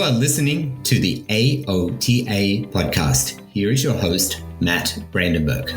are listening to the AOTA podcast. Here is your host, Matt Brandenburg.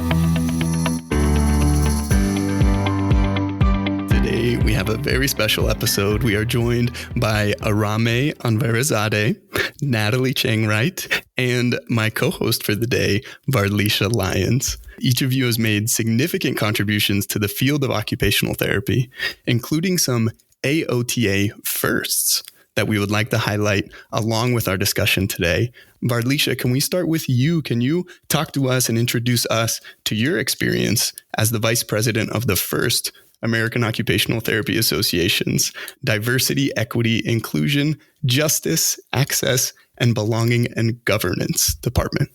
Today, we have a very special episode. We are joined by Arameh Anvarizadeh, Natalie Chang Wright, and my co-host for the day, Varleisha Lyons. Each of you has made significant contributions to the field of occupational therapy, including some AOTA firsts that we would like to highlight along with our discussion today. Varleisha, can we start with you? Can you talk to us and introduce us to your experience as the vice president of the first American Occupational Therapy Association's Diversity, Equity, Inclusion, Justice, Access, and Belonging and Governance Department?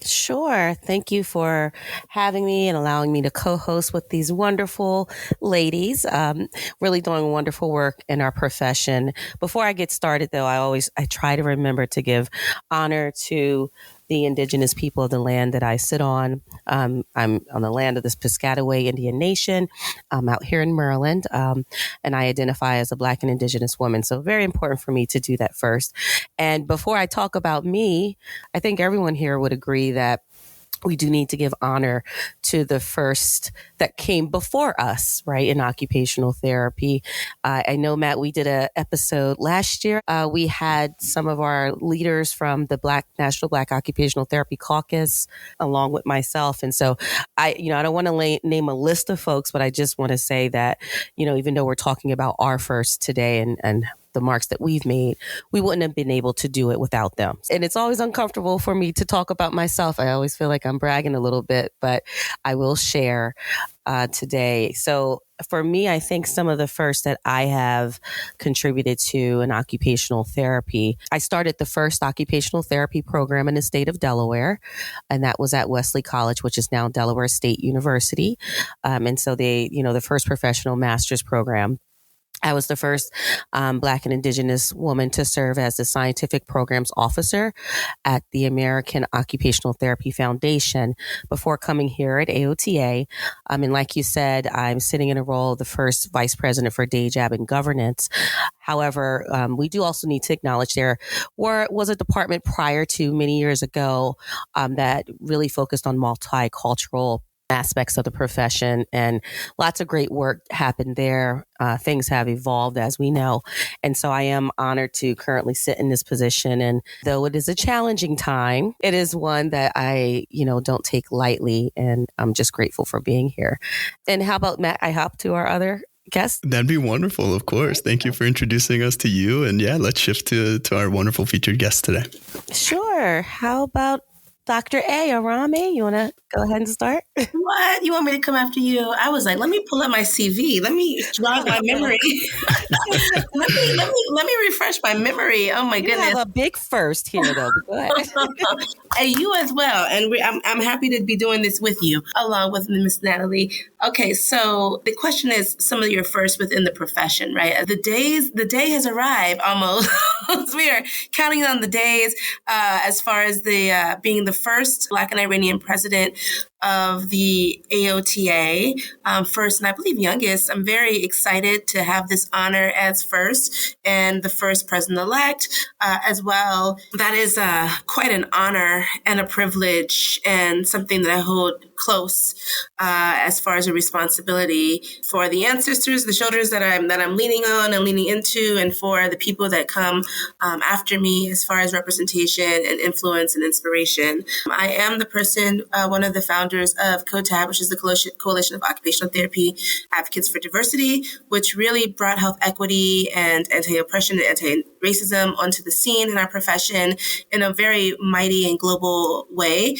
Sure. Thank you for having me and allowing me to co-host with these wonderful ladies, really doing wonderful work in our profession. Before I get started, though, I try to remember to give honor to the indigenous people of the land that I sit on. I'm on the land of this Piscataway Indian Nation. I'm out here in Maryland, and I identify as a Black and Indigenous woman. So very important for me to do that first. And before I talk about me, I think everyone here would agree that we do need to give honor to the first that came before us, right, in occupational therapy. I know, Matt, we did an episode last year. We had some of our leaders from the National Black Occupational Therapy Caucus, along with myself. And so I don't want to name a list of folks, but I just want to say that, even though we're talking about our first today and the marks that we've made, we wouldn't have been able to do it without them. And it's always uncomfortable for me to talk about myself. I always feel like I'm bragging a little bit, but I will share today. So for me, I think some of the first that I have contributed to in occupational therapy, I started the first occupational therapy program in the state of Delaware, and that was at Wesley College, which is now Delaware State University. And so the first professional master's program. I was the first Black and Indigenous woman to serve as the scientific programs officer at the American Occupational Therapy Foundation before coming here at AOTA. And like you said, I'm sitting in a role of the first vice president for DAJAB and governance. However, we do also need to acknowledge there was a department prior to many years ago that really focused on multicultural aspects of the profession, and lots of great work happened there. Things have evolved, as we know. And so I am honored to currently sit in this position. And though it is a challenging time, it is one that I, don't take lightly. And I'm just grateful for being here. And how about Matt? I hop to our other guest. That'd be wonderful, of course. Thank you for introducing us to you. And yeah, let's shift to our wonderful featured guest today. Sure. How about Dr. A, Arameh, you want to go ahead and start? What? You want me to come after you? I was like, let me pull up my CV. Let me jog my memory. let me refresh my memory. Oh my goodness. You have a big first here, though. Go ahead. And you as well. And I'm happy to be doing this with you, along with Miss Natalie. Okay, so the question is some of your first within the profession, right? The day has arrived almost. We are counting on the days as far as the being the first Black and Iranian president of the AOTA, first and I believe youngest. I'm very excited to have this honor as first and the first president-elect as well. That is quite an honor and a privilege and something that I hold close as far as a responsibility for the ancestors, the shoulders that I'm leaning on and leaning into, and for the people that come after me as far as representation and influence and inspiration. I am the person, one of the founders of COTAB, which is the Coalition of Occupational Therapy Advocates for Diversity, which really brought health equity and anti-oppression and anti-racism onto the scene in our profession in a very mighty and global way.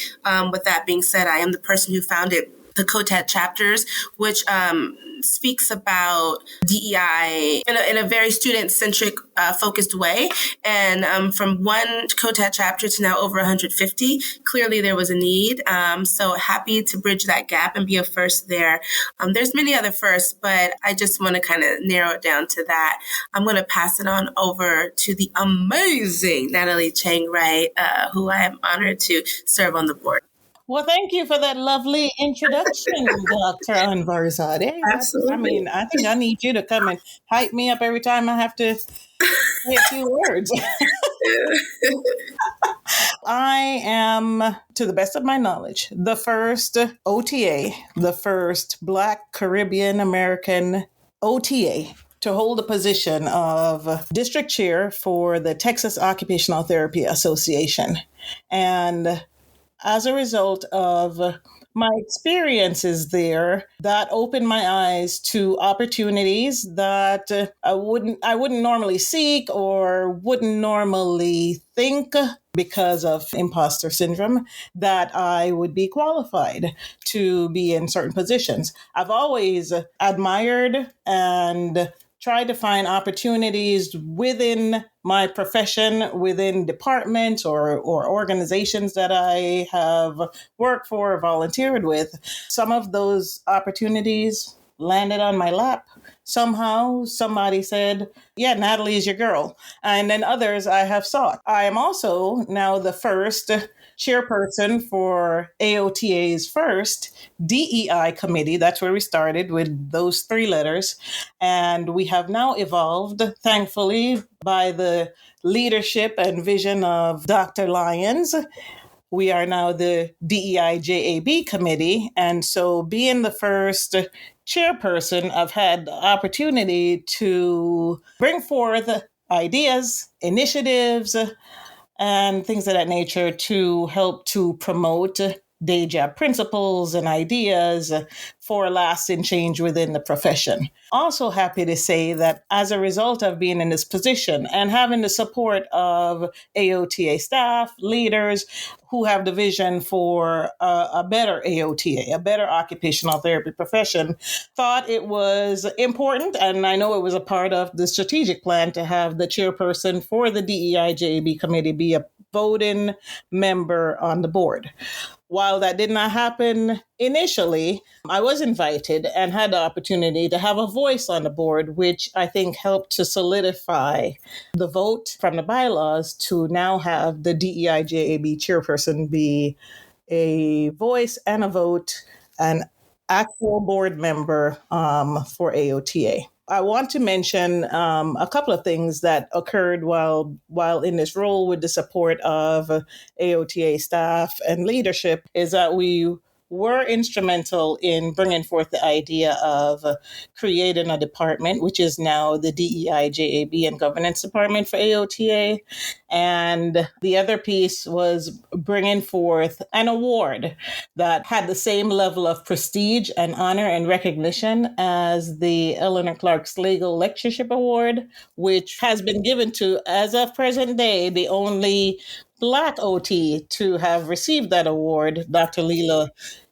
With that being said, I am the person who founded the COTAD chapters, which speaks about DEI in a very student-centric, focused way. And from one COTAD chapter to now over 150, clearly there was a need. So happy to bridge that gap and be a first there. There's many other firsts, but I just want to kind of narrow it down to that. I'm going to pass it on over to the amazing Natalie Chang Wright, who I am honored to serve on the board. Well, thank you for that lovely introduction, Dr. Anvarizadeh. Absolutely. I think I need you to come and hype me up every time I have to say a few words. I am, to the best of my knowledge, the first OTA, the first Black Caribbean American OTA to hold the position of district chair for the Texas Occupational Therapy Association. And as a result of my experiences there, that opened my eyes to opportunities that I wouldn't normally seek or wouldn't normally think, because of imposter syndrome, that I would be qualified to be in certain positions. I've always admired and try to find opportunities within my profession, within departments or organizations that I have worked for or volunteered with. Some of those opportunities landed on my lap. Somehow somebody said, yeah, Natalie is your girl. And then others I have sought. I am also now the first chairperson for AOTA's first DEI committee. That's where we started with those three letters. And we have now evolved, thankfully, by the leadership and vision of Dr. Lyons. We are now the DEI JAB committee. And so being the first chairperson, I've had the opportunity to bring forth ideas, initiatives, and things of that nature to help to promote day job principles and ideas for lasting change within the profession. Also happy to say that as a result of being in this position and having the support of AOTA staff, leaders who have the vision for a better AOTA, a better occupational therapy profession, thought it was important, and I know it was a part of the strategic plan, to have the chairperson for the DEI JAB committee be a voting member on the board. While that did not happen initially, I was invited and had the opportunity to have a voice on the board, which I think helped to solidify the vote from the bylaws to now have the DEI JAB chairperson be a voice and a vote, an actual board member for AOTA. I want to mention a couple of things that occurred while in this role with the support of AOTA staff and leadership, is that we were instrumental in bringing forth the idea of creating a department, which is now the DEI JAB and Governance Department for AOTA. And the other piece was bringing forth an award that had the same level of prestige and honor and recognition as the Eleanor Clark Slagle Lectureship Award, which has been given to, as of present day, the only Black OT to have received that award, Dr. Leela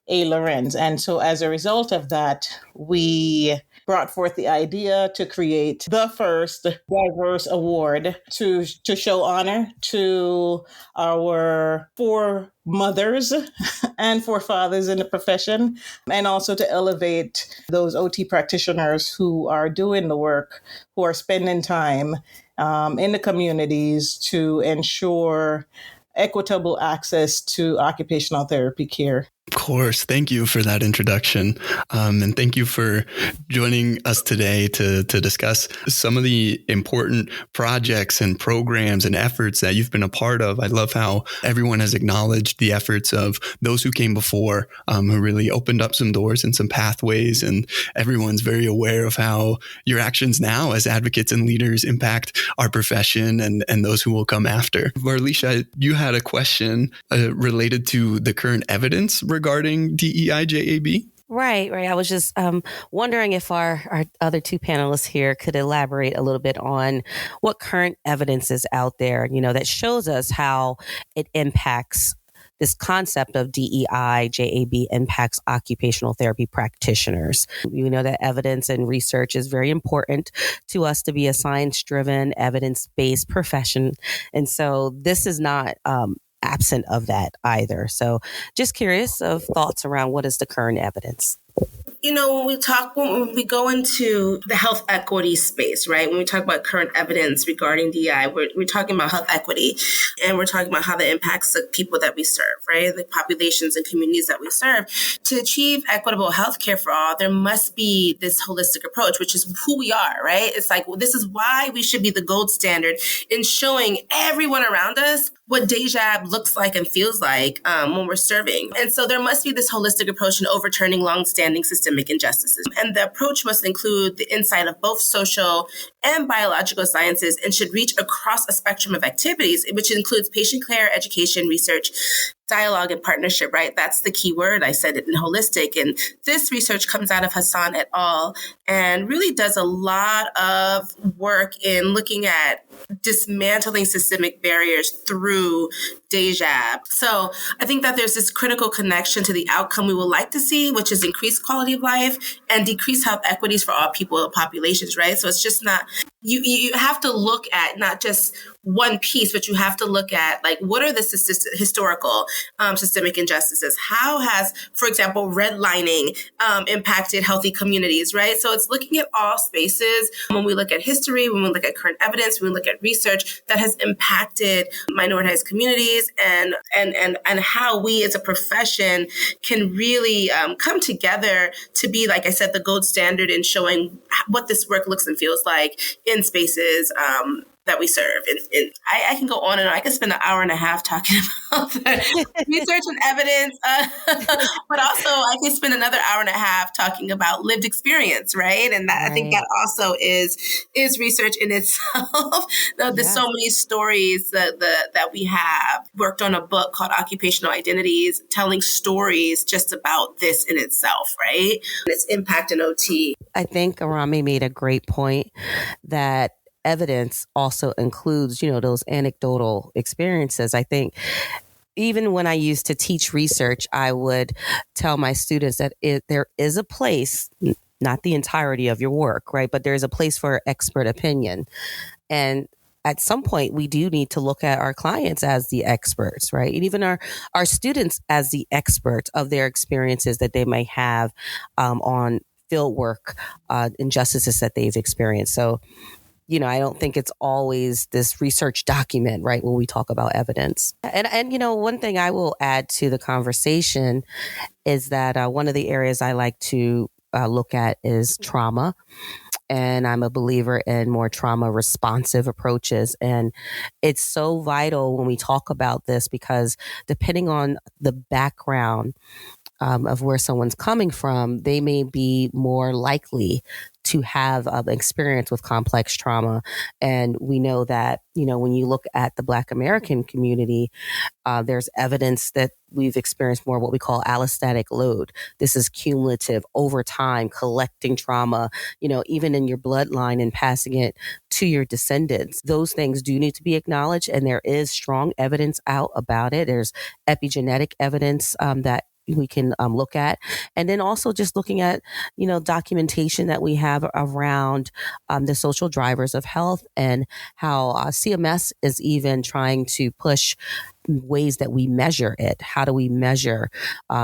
A. Lorenz. And so as a result of that, we brought forth the idea to create the first diverse award to show honor to our four mothers and four fathers in the profession, and also to elevate those OT practitioners who are doing the work, who are spending time in the communities to ensure equitable access to occupational therapy care. Of course. Thank you for that introduction. And thank you for joining us today to discuss some of the important projects and programs and efforts that you've been a part of. I love how everyone has acknowledged the efforts of those who came before, who really opened up some doors and some pathways. And everyone's very aware of how your actions now as advocates and leaders impact our profession and those who will come after. Varleisha, you had a question related to the current evidence regarding DEI JAB? Right. I was just wondering if our other two panelists here could elaborate a little bit on what current evidence is out there, that shows us how it impacts this concept of DEI JAB impacts occupational therapy practitioners. We know that evidence and research is very important to us to be a science-driven, evidence-based profession. And so this is not absent of that either. So just curious of thoughts around what is the current evidence. when we go into the health equity space, right? When we talk about current evidence regarding DI, we're talking about health equity, and we're talking about how that impacts the people that we serve, right? The populations and communities that we serve. To achieve equitable healthcare for all, there must be this holistic approach, which is who we are, right? It's like, well, this is why we should be the gold standard in showing everyone around us what DJAB looks like and feels like when we're serving. And so there must be this holistic approach in overturning longstanding systemic injustices. And the approach must include the insight of both social and biological sciences and should reach across a spectrum of activities, which includes patient care, education, research, dialogue, and partnership, right? That's the key word. I said it in holistic. And this research comes out of Hassan et al. And really does a lot of work in looking at dismantling systemic barriers through DJAB. So I think that there's this critical connection to the outcome we would like to see, which is increased quality of life and decreased health equities for all people and populations, right? So it's just not, you have to look at not just one piece, but you have to look at like, what are the historical systemic injustices? How has, for example, redlining impacted healthy communities, right? So it's looking at all spaces when we look at history, when we look at current evidence, when we look at research that has impacted minoritized communities and how we as a profession can really come together to be, like I said, the gold standard in showing what this work looks and feels like in spaces that we serve. And I can go on and on. I can spend an hour and a half talking about the research and evidence, but also I can spend another hour and a half talking about lived experience, right? And that, right. I think that also is research in itself. There's so many stories that we have. Worked on a book called Occupational Identities, telling stories just about this in itself, right? And its impact in OT. I think Arameh made a great point that evidence also includes, those anecdotal experiences. I think even when I used to teach research, I would tell my students that there is a place, not the entirety of your work, right? But there's a place for expert opinion. And at some point, we do need to look at our clients as the experts, right? And even our students as the experts of their experiences that they may have on field work, injustices that they've experienced. So, I don't think it's always this research document, right, when we talk about evidence. And one thing I will add to the conversation is that one of the areas I like to look at is trauma. And I'm a believer in more trauma responsive approaches. And it's so vital when we talk about this because depending on the background of where someone's coming from, they may be more likely to have experience with complex trauma. And we know that, when you look at the Black American community, there's evidence that we've experienced more what we call allostatic load. This is cumulative over time, collecting trauma, even in your bloodline and passing it to your descendants. Those things do need to be acknowledged. And there is strong evidence out about it. There's epigenetic evidence that we can look at. And then also just looking at, documentation that we have around the social drivers of health and how CMS is even trying to push ways that we measure it. How do we measure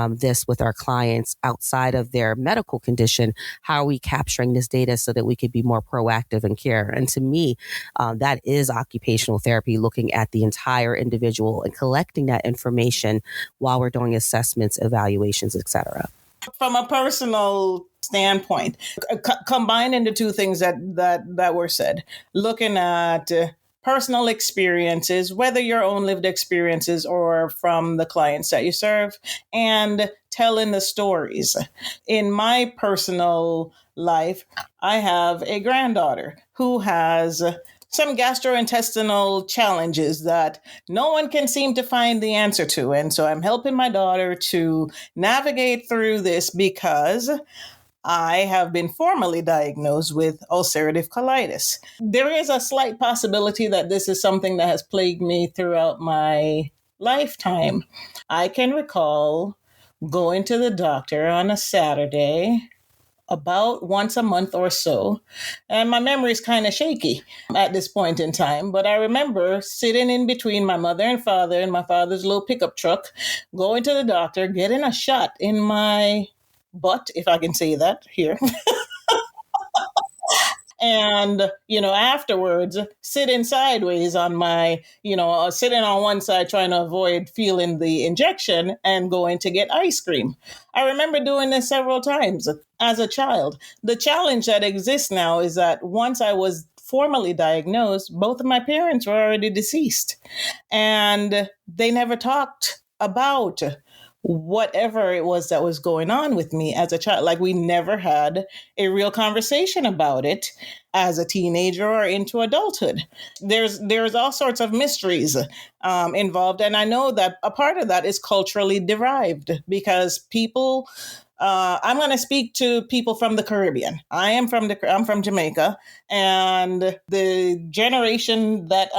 this with our clients outside of their medical condition? How are we capturing this data so that we could be more proactive in care? And to me, that is occupational therapy, looking at the entire individual and collecting that information while we're doing assessments, evaluations, et cetera. From a personal standpoint, combining the two things that were said, looking at personal experiences, whether your own lived experiences or from the clients that you serve, and telling the stories. In my personal life, I have a granddaughter who has some gastrointestinal challenges that no one can seem to find the answer to. And so I'm helping my daughter to navigate through this because I have been formally diagnosed with ulcerative colitis. There is a slight possibility that this is something that has plagued me throughout my lifetime. I can recall going to the doctor on a Saturday about once a month or so. And my memory is kind of shaky at this point in time. But I remember sitting in between my mother and father in my father's little pickup truck, going to the doctor, getting a shot in my butt, if I can say that here. And, afterwards, sitting sideways on my, sitting on one side trying to avoid feeling the injection and going to get ice cream. I remember doing this several times as a child. The challenge that exists now is that once I was formally diagnosed, both of my parents were already deceased, and they never talked about whatever it was that was going on with me as a child. Like, we never had a real conversation about it as a teenager or into adulthood. There's all sorts of mysteries involved, and I know that a part of that is culturally derived because people. I'm going to speak to people from the Caribbean. I'm from Jamaica, and the generation that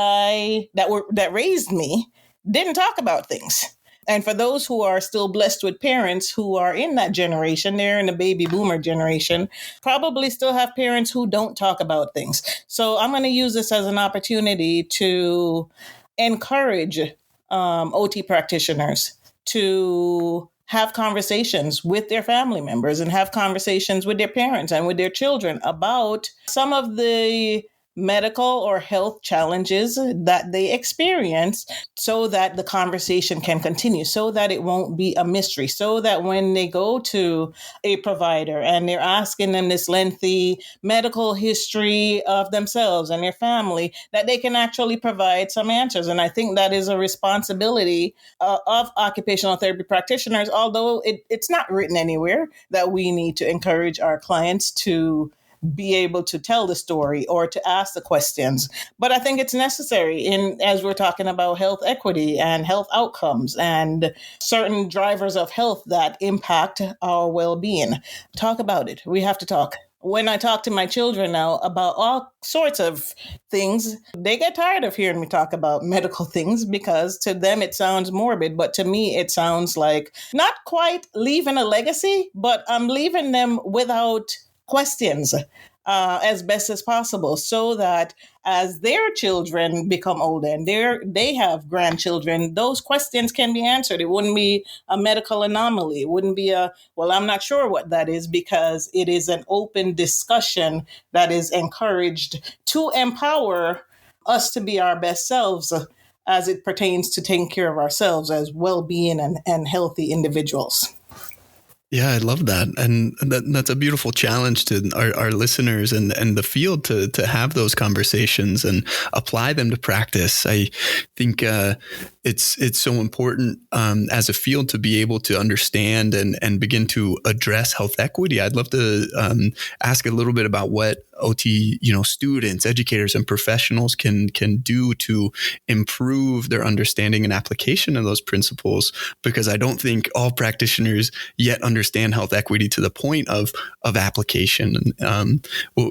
raised me didn't talk about things. And for those who are still blessed with parents who are in that generation, they're in the baby boomer generation, probably still have parents who don't talk about things. So I'm going to use this as an opportunity to encourage OT practitioners to have conversations with their family members and have conversations with their parents and with their children about some of the medical or health challenges that they experience, so that the conversation can continue, so that it won't be a mystery, so that when they go to a provider and they're asking them this lengthy medical history of themselves and their family, that they can actually provide some answers. And I think that is a responsibility of occupational therapy practitioners, although it's not written anywhere, that we need to encourage our clients to be able to tell the story or to ask the questions. But I think it's necessary as we're talking about health equity and health outcomes and certain drivers of health that impact our well-being. Talk about it. We have to talk. When I talk to my children now about all sorts of things, they get tired of hearing me talk about medical things because to them it sounds morbid, but to me it sounds like not quite leaving a legacy, but I'm leaving them without questions as best as possible, so that as their children become older and they have grandchildren, those questions can be answered. It wouldn't be a medical anomaly. It wouldn't be well, I'm not sure what that is, because it is an open discussion that is encouraged to empower us to be our best selves as it pertains to taking care of ourselves as well-being and healthy individuals. Yeah, I love that. And that's a beautiful challenge to our listeners and the field to have those conversations and apply them to practice. I think it's so important as a field to be able to understand and begin to address health equity. I'd love to ask a little bit about what OT, students, educators, and professionals can do to improve their understanding and application of those principles, because I don't think all practitioners yet understand health equity to the point of application.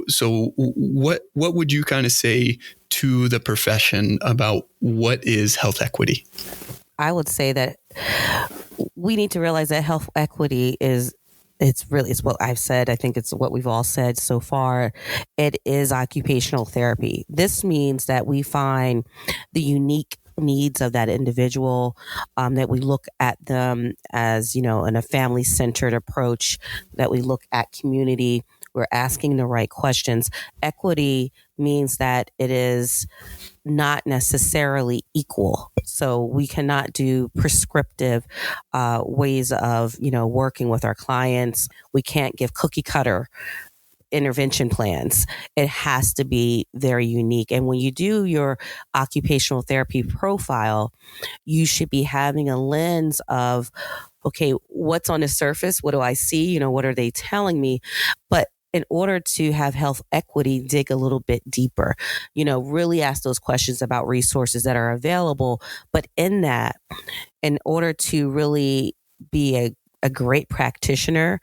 So what would you kind of say to the profession about what is health equity? I would say that we need to realize that health equity it's what I've said. I think it's what we've all said so far. It is occupational therapy. This means that we find the unique needs of that individual, that we look at them as, in a family-centered approach, that we look at community. We're asking the right questions. Equity means that it is not necessarily equal. So we cannot do prescriptive ways of, working with our clients. We can't give cookie cutter intervention plans. It has to be very unique. And when you do your occupational therapy profile, you should be having a lens of, okay, what's on the surface? What do I see? What are they telling me? But in order to have health equity, dig a little bit deeper, really ask those questions about resources that are available. But in that, in order to really be a great practitioner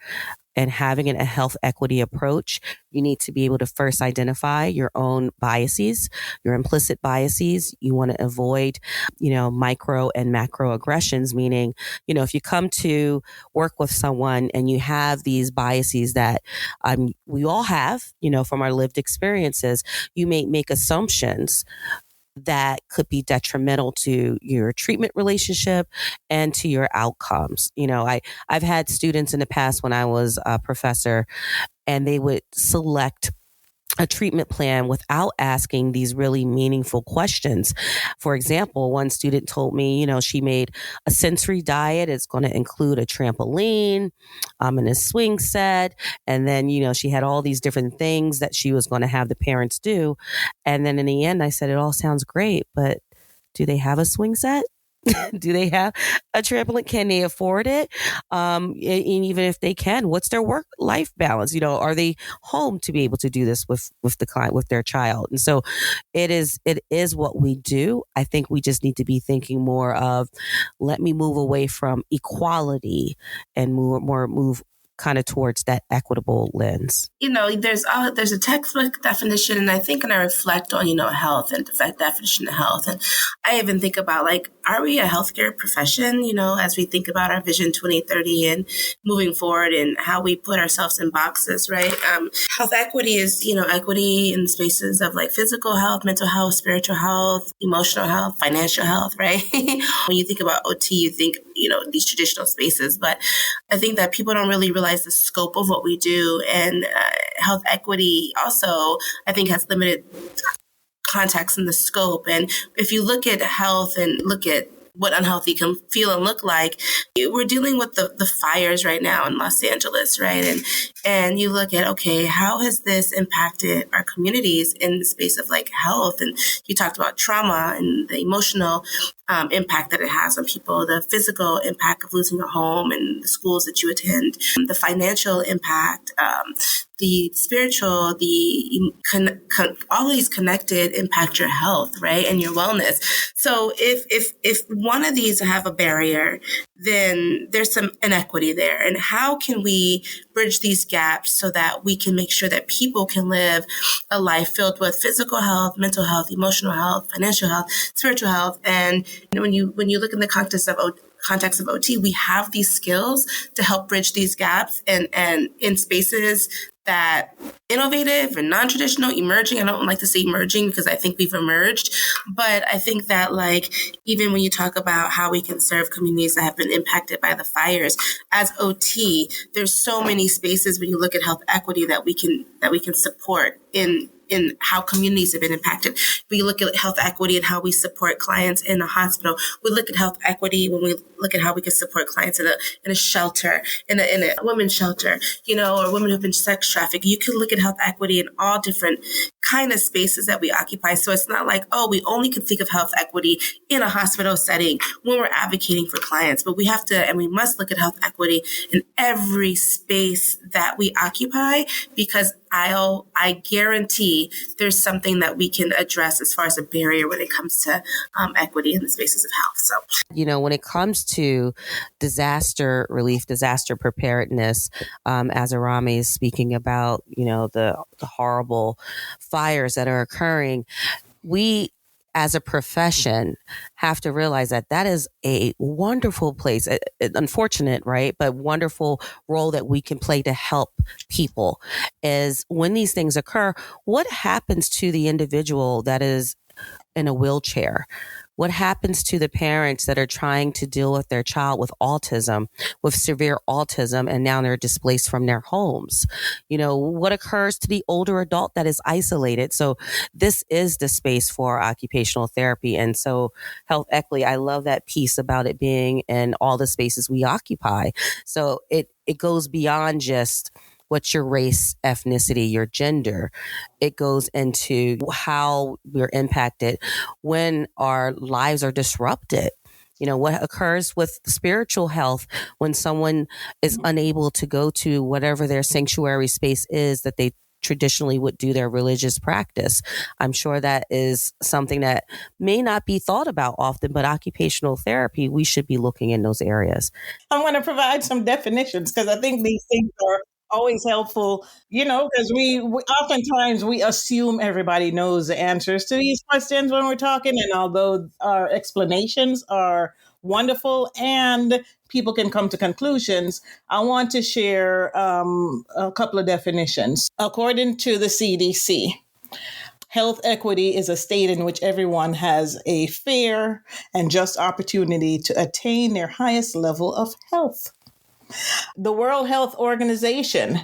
and having a health equity approach, you need to be able to first identify your own biases, your implicit biases. You want to avoid, micro and macro aggressions, meaning, if you come to work with someone and you have these biases that we all have, from our lived experiences, you may make assumptions that could be detrimental to your treatment relationship and to your outcomes. I've had students in the past when I was a professor, and they would select a treatment plan without asking these really meaningful questions. For example, one student told me, she made a sensory diet. It's going to include a trampoline, and a swing set. And then, she had all these different things that she was going to have the parents do. And then in the end, I said, it all sounds great, but do they have a swing set? Do they have a trampoline? Can they afford it? And even if they can, what's their work-life balance? Are they home to be able to do this with the client, with their child? And so it is what we do. I think we just need to be thinking more of, let me move away from equality and move kind of towards that equitable lens. There's a textbook definition, and I think, and I reflect on, health and the definition of health. And I even think about, are we a healthcare profession, as we think about our Vision 2030 and moving forward and how we put ourselves in boxes, right? Health equity is, equity in spaces of physical health, mental health, spiritual health, emotional health, financial health, right? When you think about OT, you think, these traditional spaces, but I think that people don't really realize the scope of what we do. And health equity also, I think, has limited context in the scope. And if you look at health and look at what unhealthy can feel and look like, we're dealing with the fires right now in Los Angeles, right? And you look at, okay, how has this impacted our communities in the space of health? And you talked about trauma and the emotional impact that it has on people, the physical impact of losing a home and the schools that you attend, the financial impact, the spiritual, all these connected impact your health, right? And your wellness. So if one of these have a barrier, then there's some inequity there. And how can we bridge these gaps so that we can make sure that people can live a life filled with physical health, mental health, emotional health, financial health, spiritual health? And when you look in the context of OT, we have these skills to help bridge these gaps and in spaces that innovative and non-traditional, emerging. I don't like to say emerging because I think we've emerged, but I think that even when you talk about how we can serve communities that have been impacted by the fires, as OT, there's so many spaces when you look at health equity that we can support in how communities have been impacted. We look at health equity and how we support clients in a hospital. We look at health equity when we look at how we can support clients in a shelter, in a women's shelter, or women who've been sex trafficked. You can look at health equity in all different kind of spaces that we occupy. So it's not we only can think of health equity in a hospital setting when we're advocating for clients, but we have to, and we must look at health equity in every space that we occupy, because I guarantee there's something that we can address as far as a barrier when it comes to equity in the spaces of health. So, when it comes to disaster relief, disaster preparedness, as Arameh is speaking about, the horrible fires that are occurring, we as a profession have to realize that is a wonderful place, unfortunate, right? But wonderful role that we can play to help people is when these things occur, what happens to the individual that is in a wheelchair? What happens to the parents that are trying to deal with their child with autism, with severe autism, and now they're displaced from their homes? What occurs to the older adult that is isolated? So this is the space for occupational therapy. And so health equity, I love that piece about it being in all the spaces we occupy. So it goes beyond just what's your race, ethnicity, your gender. It goes into how we're impacted when our lives are disrupted. What occurs with spiritual health when someone is unable to go to whatever their sanctuary space is that they traditionally would do their religious practice. I'm sure that is something that may not be thought about often, but occupational therapy, we should be looking in those areas. I want to provide some definitions because I think these things are always helpful, because we oftentimes we assume everybody knows the answers to these questions when we're talking. And although our explanations are wonderful and people can come to conclusions, I want to share a couple of definitions. According to the CDC, Health equity is a state in which everyone has a fair and just opportunity to attain their highest level of health. The World Health Organization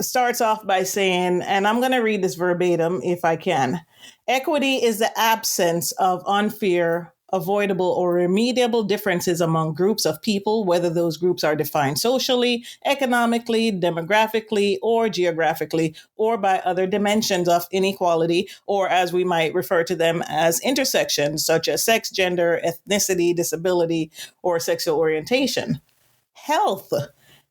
starts off by saying, and I'm going to read this verbatim if I can, equity is the absence of unfair, avoidable, or remediable differences among groups of people, whether those groups are defined socially, economically, demographically, or geographically, or by other dimensions of inequality, or as we might refer to them as intersections, such as sex, gender, ethnicity, disability, or sexual orientation. Health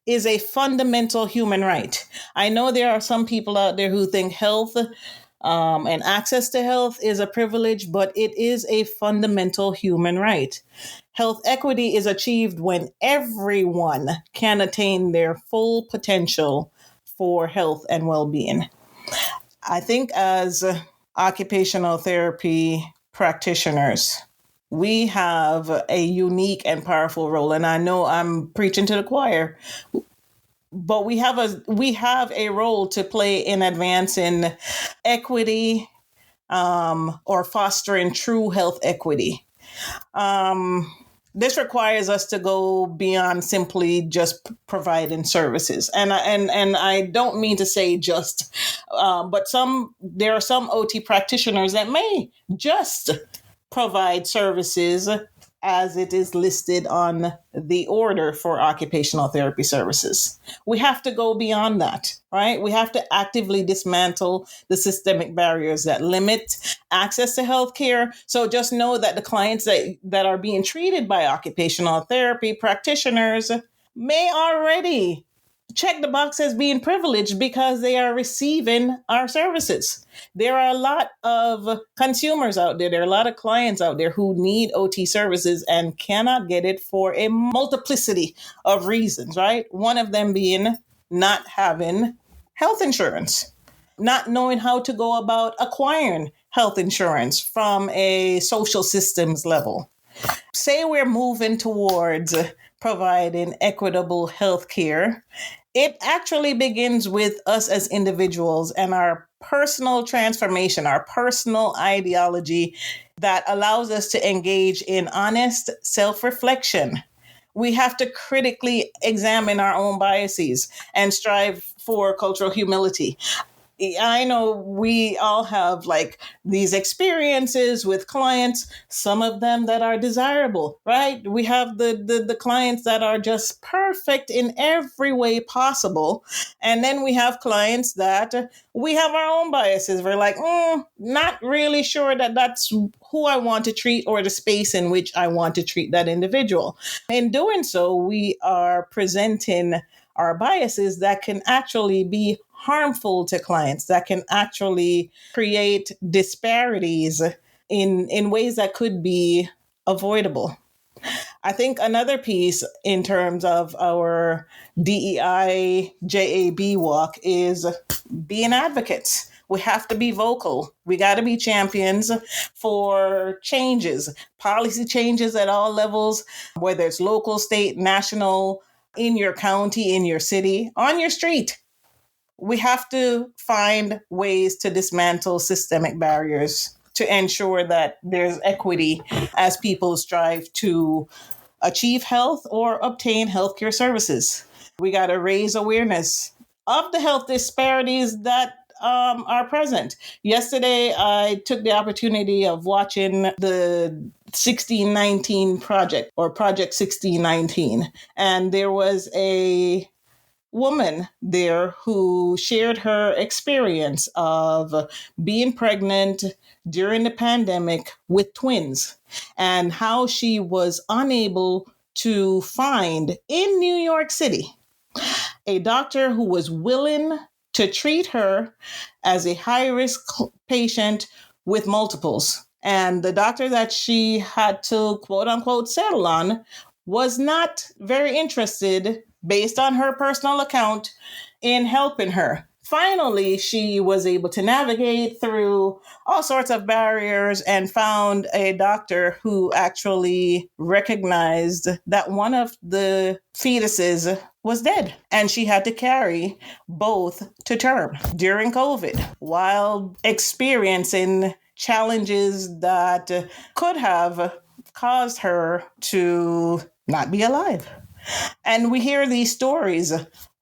is a fundamental human right. I know there are some people out there who think health and access to health is a privilege, but it is a fundamental human right. Health equity is achieved when everyone can attain their full potential for health and well-being. I think as occupational therapy practitioners, we have a unique and powerful role. And I know I'm preaching to the choir, but we have a role to play in advancing equity or fostering true health equity. This requires us to go beyond simply just providing services, and I don't mean to say just, but there are some OT practitioners that may just provide services as it is listed on the order for occupational therapy services. We have to go beyond that, right? We have to actively dismantle the systemic barriers that limit access to healthcare. So just know that the clients that are being treated by occupational therapy practitioners may already check the box as being privileged because they are receiving our services. There are a lot of consumers out there. There are a lot of clients out there who need OT services and cannot get it for a multiplicity of reasons, right? One of them being not having health insurance, not knowing how to go about acquiring health insurance from a social systems level. Say we're moving towards providing equitable health care. It actually begins with us as individuals and our personal transformation, our personal ideology that allows us to engage in honest self-reflection. We have to critically examine our own biases and strive for cultural humility. I know we all have like these experiences with clients, some of them that are desirable, right? We have the clients that are just perfect in every way possible. And then we have clients that we have our own biases. We're like, not really sure that that's who I want to treat or the space in which I want to treat that individual. In doing so, we are presenting our biases that can actually be harmful to clients, that can actually create disparities in ways that could be avoidable. I think another piece in terms of our DEI JAB walk is being advocates. We have to be vocal. We got to be champions for changes, policy changes at all levels, whether it's local, state, national, in your county, in your city, on your street. We have to find ways to dismantle systemic barriers to ensure that there's equity as people strive to achieve health or obtain healthcare services. We got to raise awareness of the health disparities that are present. Yesterday, I took the opportunity of watching the 1619 project or Project 1619. And there was a woman there who shared her experience of being pregnant during the pandemic with twins and how she was unable to find in New York City a doctor who was willing to treat her as a high-risk patient with multiples. And the doctor that she had to quote unquote settle on was not very interested, based on her personal account, in helping her. Finally, she was able to navigate through all sorts of barriers and found a doctor who actually recognized that one of the fetuses was dead, and she had to carry both to term during COVID while experiencing challenges that could have caused her to not be alive. And we hear these stories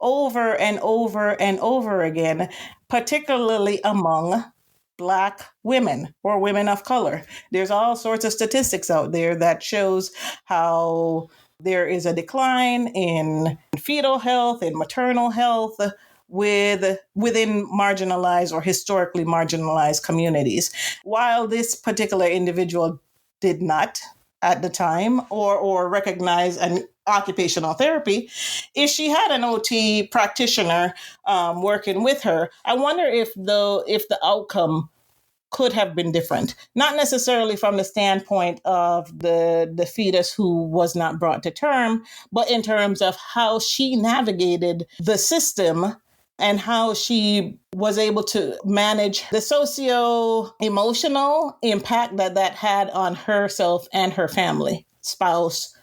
over and over and over again, particularly among Black women or women of color. There's all sorts of statistics out there that shows how there is a decline in fetal health and maternal health within marginalized or historically marginalized communities. While this particular individual did not at the time or recognize an occupational therapy, if she had an OT practitioner working with her, I wonder if the outcome could have been different. Not necessarily from the standpoint of the fetus who was not brought to term, but in terms of how she navigated the system and how she was able to manage the socio-emotional impact that had on herself and her family, spouse,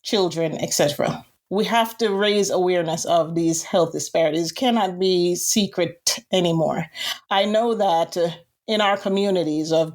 children, etc. We have to raise awareness of these health disparities. It cannot be secret anymore. I know that in our communities of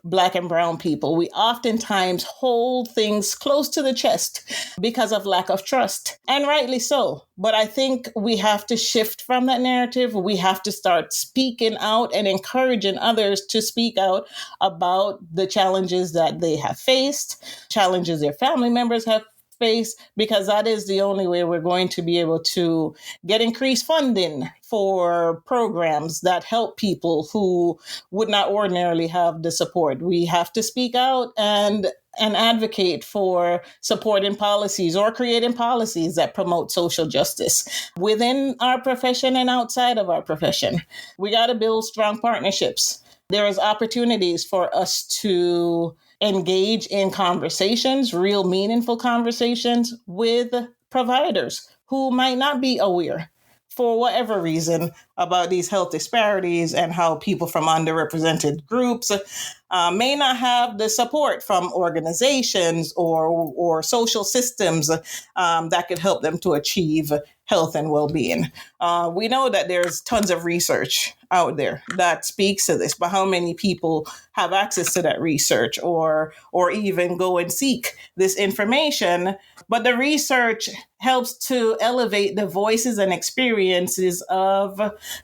Black and brown people, we oftentimes hold things close to the chest because of lack of trust, and rightly so. But I think we have to shift from that narrative. We have to start speaking out and encouraging others to speak out about the challenges that they have faced, challenges their family members have faced, because that is the only way we're going to be able to get increased funding for programs that help people who would not ordinarily have the support. We have to speak out and advocate for supporting policies or creating policies that promote social justice within our profession and outside of our profession. We got to build strong partnerships. There is opportunities for us to engage in conversations, real meaningful conversations with providers who might not be aware for whatever reason about these health disparities and how people from underrepresented groups may not have the support from organizations or social systems that could help them to achieve health and well-being. We know that there's tons of research out there that speaks to this, but how many people have access to that research or even go and seek this information? But the research helps to elevate the voices and experiences of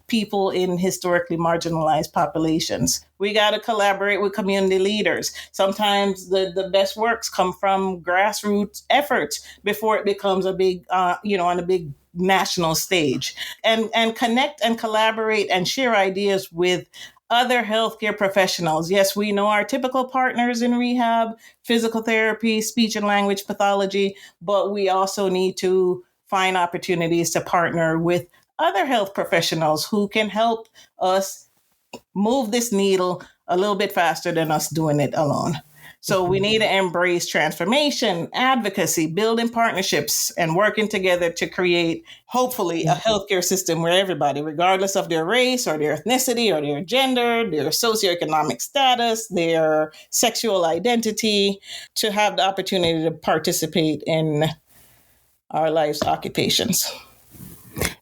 people in historically marginalized populations. We got to collaborate with community leaders. Sometimes the best works come from grassroots efforts before it becomes a big, on a big national stage, and connect and collaborate and share ideas with other healthcare professionals. Yes, we know our typical partners in rehab, physical therapy, speech and language pathology, but we also need to find opportunities to partner with other health professionals who can help us move this needle a little bit faster than us doing it alone. So we need to embrace transformation, advocacy, building partnerships, and working together to create, hopefully, a healthcare system where everybody, regardless of their race or their ethnicity or their gender, their socioeconomic status, their sexual identity, to have the opportunity to participate in our life's occupations.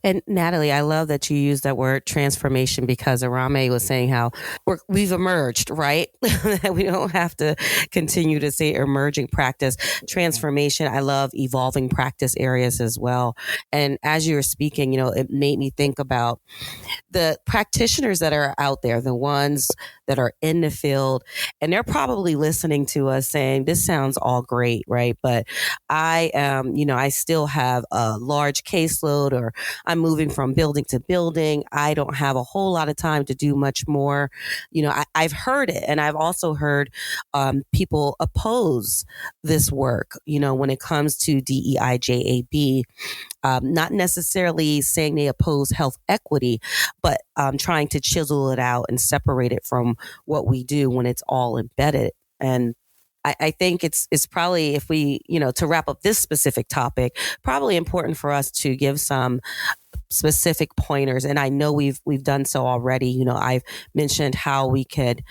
And Natalie, I love that you used that word transformation, because Arameh was saying how we've emerged, right? We don't have to continue to say emerging practice. Transformation, I love evolving practice areas as well. And as you were speaking, it made me think about the practitioners that are out there, the ones that are in the field, and they're probably listening to us saying, this sounds all great, right? But I am, I still have a large caseload, or I'm moving from building to building. I don't have a whole lot of time to do much more. I've heard it. And I've also heard people oppose this work, when it comes to DEIJAB. Not necessarily saying they oppose health equity, but trying to chisel it out and separate it from what we do when it's all embedded. And I think it's probably, if we, to wrap up this specific topic, probably important for us to give some specific pointers. And I know we've done so already. I've mentioned how we could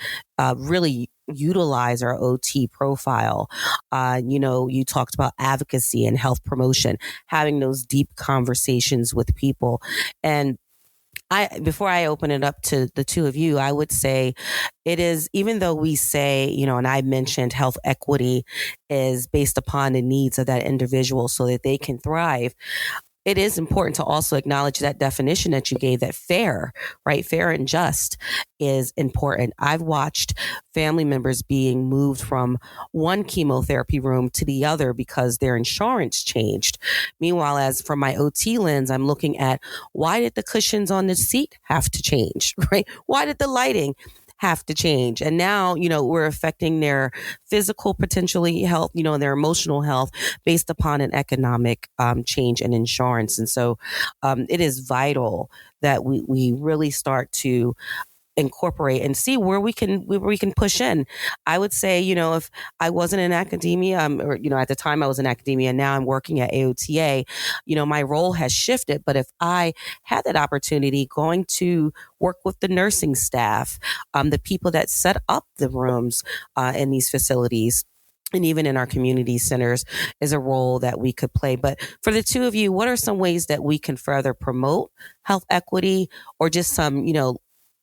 really utilize our OT profile. You talked about advocacy and health promotion, having those deep conversations with people. And before I open it up to the two of you, I would say it is, even though we say, and I mentioned health equity is based upon the needs of that individual so that they can thrive. It is important to also acknowledge that definition that you gave, that fair, right? Fair and just is important. I've watched family members being moved from one chemotherapy room to the other because their insurance changed. Meanwhile, as from my OT lens, I'm looking at, why did the cushions on the seat have to change, right? Why did the lighting have to change? And now, we're affecting their physical, potentially health, and their emotional health based upon an economic change in insurance. And so it is vital that we really start to incorporate and see where we can push in. I would say, if I wasn't in academia, or at the time I was in academia, and now I'm working at AOTA, my role has shifted. But if I had that opportunity, going to work with the nursing staff, the people that set up the rooms in these facilities, and even in our community centers, is a role that we could play. But for the two of you, what are some ways that we can further promote health equity, or just some,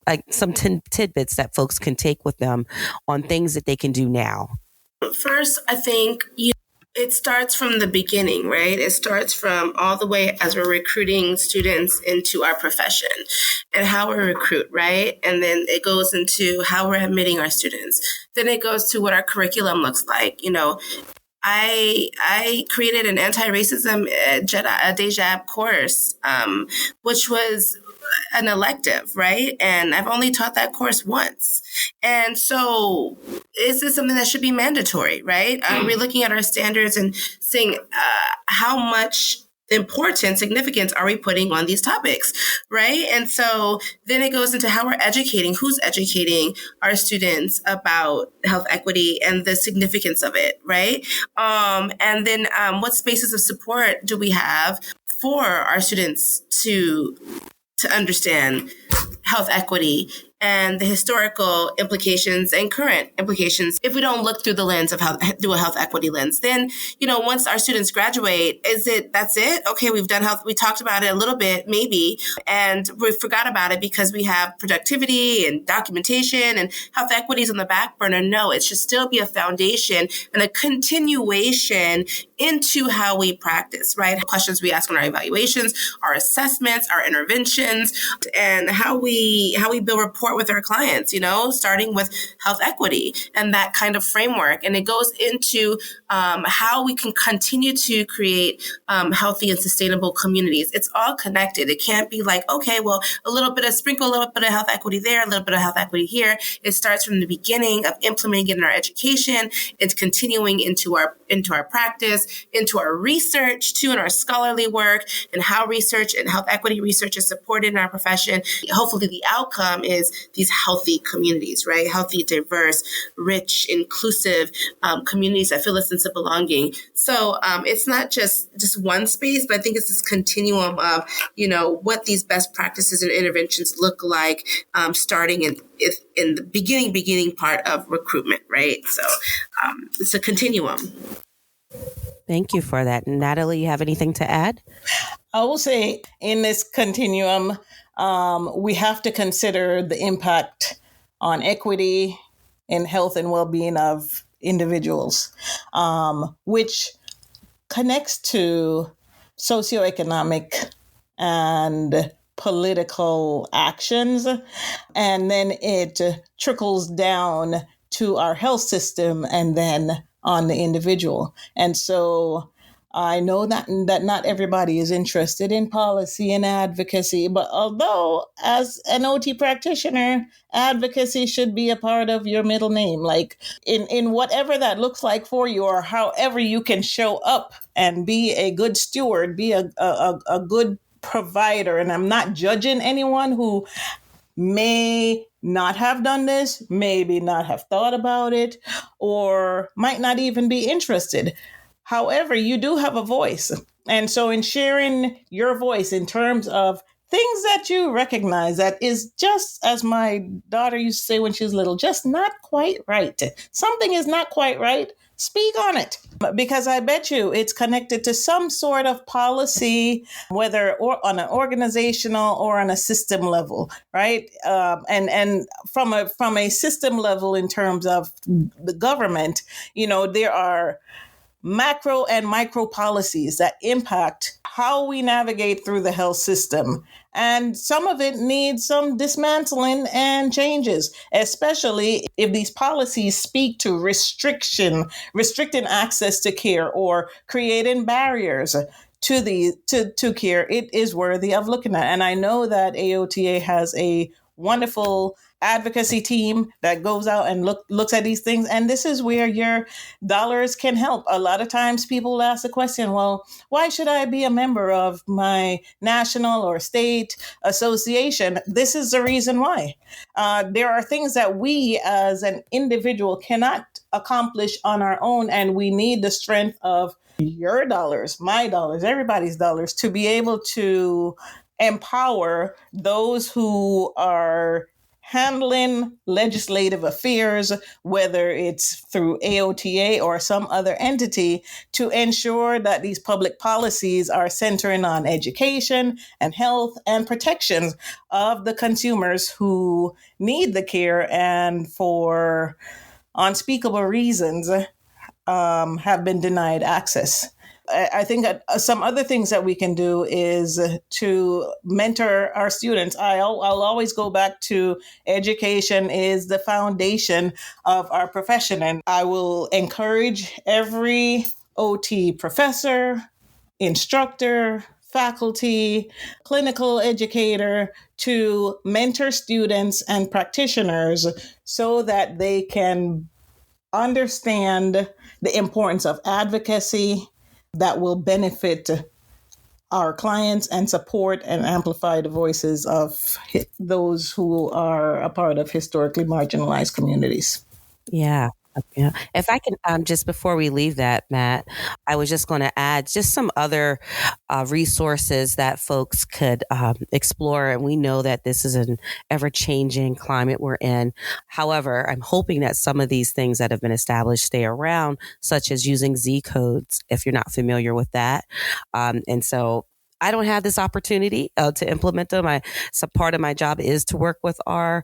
like some tidbits that folks can take with them on things that they can do now? First, I think it starts from the beginning, right? It starts from all the way as we're recruiting students into our profession and how we recruit, right? And then it goes into how we're admitting our students. Then it goes to what our curriculum looks like. I created an anti-racism DJAB course, which was an elective, right? And I've only taught that course once. And so is this something that should be mandatory, right? We're looking at our standards and saying how much importance, significance are we putting on these topics, right? And so then it goes into how we're educating, who's educating our students about health equity and the significance of it, right? And then what spaces of support do we have for our students to understand health equity and the historical implications and current implications. If we don't look through the lens of through a health equity lens, then, once our students graduate, that's it? Okay, we've done health. We talked about it a little bit, maybe, and we forgot about it because we have productivity and documentation and health equities on the back burner. No, it should still be a foundation and a continuation into how we practice, right? Questions we ask on our evaluations, our assessments, our interventions, and how we build rapport with our clients, starting with health equity and that kind of framework. And it goes into how we can continue to create healthy and sustainable communities. It's all connected. It can't be like, okay, well, a little bit of health equity there, a little bit of health equity here. It starts from the beginning of implementing it in our education. It's continuing into our practice, into our research too, and our scholarly work, and how research and health equity research is supported in our profession. Hopefully the outcome is these healthy communities, right? Healthy, diverse, rich, inclusive communities that feel a sense of belonging. So it's not just one space, but I think it's this continuum of, what these best practices and interventions look like, starting in the beginning part of recruitment, right? So it's a continuum. Thank you for that. Natalie, you have anything to add? I will say in this continuum, we have to consider the impact on equity and health and well-being of individuals, which connects to socioeconomic and political actions. And then it trickles down to our health system and then on the individual. And so I know that not everybody is interested in policy and advocacy, but although as an OT practitioner, advocacy should be a part of your middle name, like in whatever that looks like for you, or however you can show up and be a good steward, be a good provider. And I'm not judging anyone who may not have done this, maybe not have thought about it, or might not even be interested. However, you do have a voice. And so in sharing your voice in terms of things that you recognize that is, just as my daughter used to say when she was little, just not quite right. Something is not quite right. Speak on it, because I bet you it's connected to some sort of policy, whether or on an organizational or on a system level, right? And from a system level, in terms of the government, there are macro and micro policies that impact how we navigate through the health system. And some of it needs some dismantling and changes, especially if these policies speak to restricting access to care or creating barriers to care. It is worthy of looking at. And I know that AOTA has a wonderful advocacy team that goes out and looks at these things. And this is where your dollars can help. A lot of times people ask the question, well, why should I be a member of my national or state association? This is the reason why. There are things that we as an individual cannot accomplish on our own, and we need the strength of your dollars, my dollars, everybody's dollars, to be able to empower those who are handling legislative affairs, whether it's through AOTA or some other entity, to ensure that these public policies are centering on education and health and protections of the consumers who need the care and for unspeakable reasons have been denied access. I think that some other things that we can do is to mentor our students. I'll always go back to education is the foundation of our profession. And I will encourage every OT professor, instructor, faculty, clinical educator to mentor students and practitioners so that they can understand the importance of advocacy that will benefit our clients and support and amplify the voices of those who are a part of historically marginalized communities. Yeah. Yeah. If I can, just before we leave that, Matt, I was just going to add just some other resources that folks could explore. And we know that this is an ever-changing climate we're in. However, I'm hoping that some of these things that have been established stay around, such as using Z codes, if you're not familiar with that. And so I don't have this opportunity to implement them. So part of my job is to work with our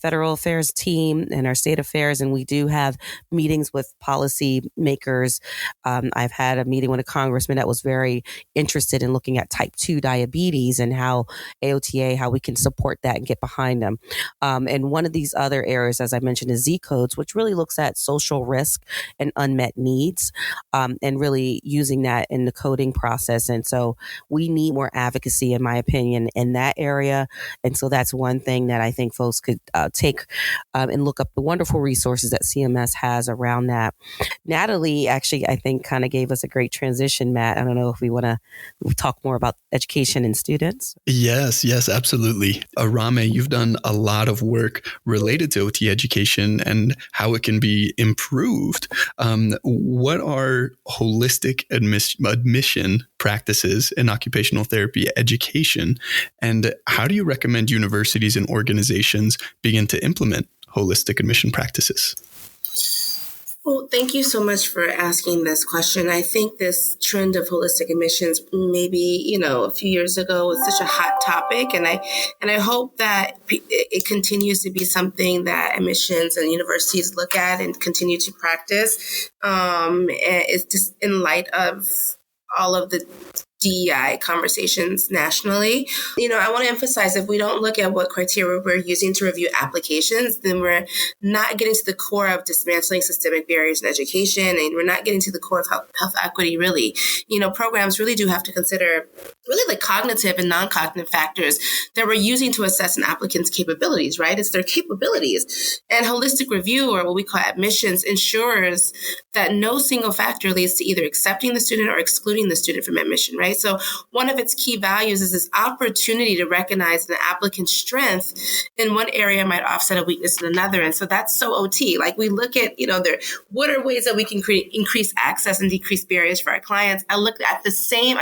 federal affairs team and our state affairs, and we do have meetings with policy makers. I've had a meeting with a congressman that was very interested in looking at type 2 diabetes and how AOTA, how we can support that and get behind them. And one of these other areas, as I mentioned, is Z codes, which really looks at social risk and unmet needs, and really using that in the coding process. And so we need more advocacy, in my opinion, in that area. And so that's one thing that I think folks could take and look up the wonderful resources that CMS has around that. Natalie actually, I think, kind of gave us a great transition, Matt. I don't know if we want to talk more about education and students. Yes, absolutely. Arameh, you've done a lot of work related to OT education and how it can be improved. What are holistic admission practices in occupational therapy education? And how do you recommend universities and organizations begin to implement holistic admission practices? Well, thank you so much for asking this question. I think this trend of holistic admissions, maybe, a few years ago was such a hot topic. And I hope that it continues to be something that admissions and universities look at and continue to practice. It's just in light of all of the DEI conversations nationally. I want to emphasize, if we don't look at what criteria we're using to review applications, then we're not getting to the core of dismantling systemic barriers in education, and we're not getting to the core of health equity, really. Programs really do have to consider really the cognitive and non-cognitive factors that we're using to assess an applicant's capabilities, right? It's their capabilities. And holistic review, or what we call admissions, ensures that no single factor leads to either accepting the student or excluding the student from admission, right? right? So one of its key values is this opportunity to recognize an applicant's strength in one area might offset a weakness in another. And so that's so OT. Like we look at, what are ways that we can increase access and decrease barriers for our clients? I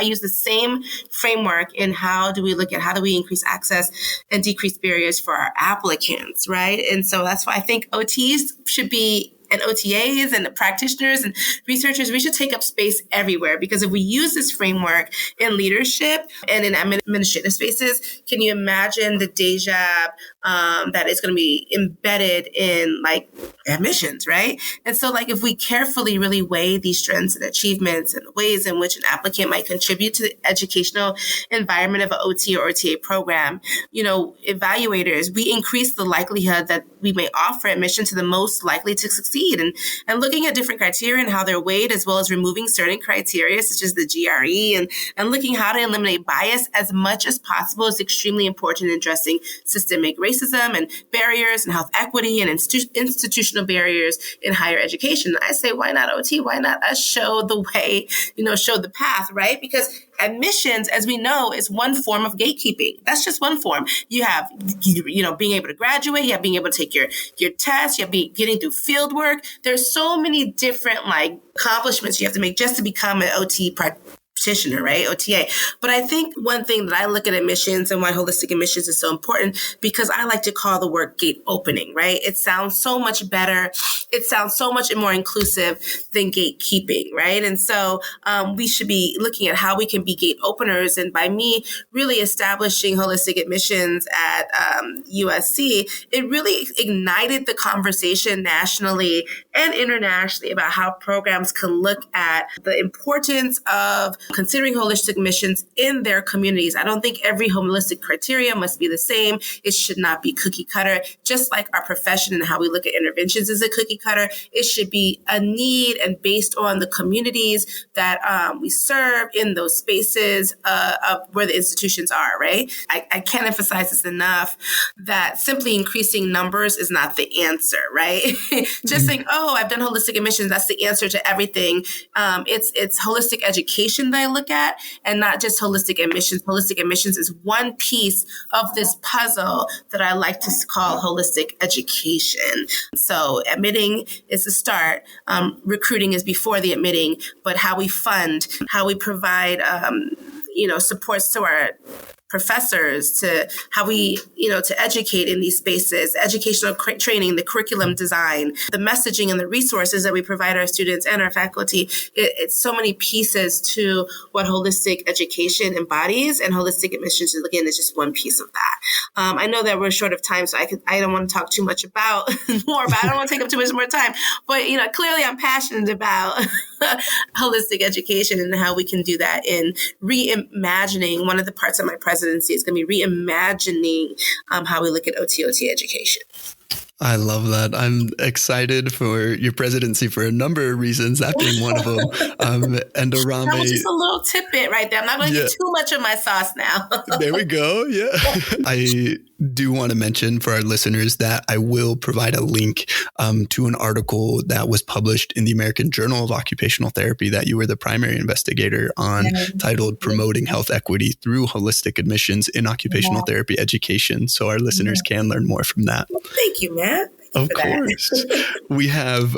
use the same framework in how do we increase access and decrease barriers for our applicants, right? And so that's why I think OTs should be, and OTAs and practitioners and researchers, we should take up space everywhere, because if we use this framework in leadership and in administrative spaces, can you imagine the deja that is going to be embedded in like admissions, right? And so like if we carefully really weigh these strengths and achievements and ways in which an applicant might contribute to the educational environment of an OT or OTA program, evaluators, we increase the likelihood that we may offer admission to the most likely to succeed. And looking at different criteria and how they're weighed, as well as removing certain criteria, such as the GRE, and looking how to eliminate bias as much as possible is extremely important in addressing systemic racism and barriers and health equity and institutional barriers in higher education. I say, why not OT? Why not us show the way, show the path, right? Because admissions, as we know, is one form of gatekeeping. That's just one form. You have, being able to graduate, you have being able to take your test, you have getting through field work. There's so many different accomplishments you have to make just to become an OT practitioner, right? OTA. But I think one thing that I look at admissions and why holistic admissions is so important, because I like to call the work gate opening, right? It sounds so much better. It sounds so much more inclusive than gatekeeping, right? And so we should be looking at how we can be gate openers. And by me really establishing holistic admissions at USC, it really ignited the conversation nationally and internationally about how programs can look at the importance of considering holistic admissions in their communities. I don't think every holistic criteria must be the same. It should not be cookie cutter. Just like our profession and how we look at interventions is a cookie cutter, it should be a need and based on the communities that we serve in those spaces of where the institutions are, right? I can't emphasize this enough that simply increasing numbers is not the answer, right? Just saying, I've done holistic admissions, that's the answer to everything. It's holistic education that I look at, and not just holistic admissions. Holistic admissions is one piece of this puzzle that I like to call holistic education. So admitting is the start. Recruiting is before the admitting, but how we fund, how we provide, supports to our professors, to how we, to educate in these spaces, educational training, the curriculum design, the messaging and the resources that we provide our students and our faculty. It's so many pieces to what holistic education embodies, and holistic admissions, again, is just one piece of that. I know that we're short of time, so I don't want to talk too much about more, but I don't want to take up too much more time. But, clearly I'm passionate about holistic education and how we can do that in reimagining. One of the parts of my presidency is going to be reimagining how we look at OT education. I love that. I'm excited for your presidency for a number of reasons, that being one of them. And Arameh, that was just a little tidbit right there. I'm not going to get too much of my sauce now. There we go. Yeah. I do want to mention for our listeners that I will provide a link to an article that was published in the American Journal of Occupational Therapy that you were the primary investigator on, titled Promoting Health Equity Through Holistic Admissions in Occupational Therapy Education. So our listeners can learn more from that. Well, thank you, Matt. Of course. We have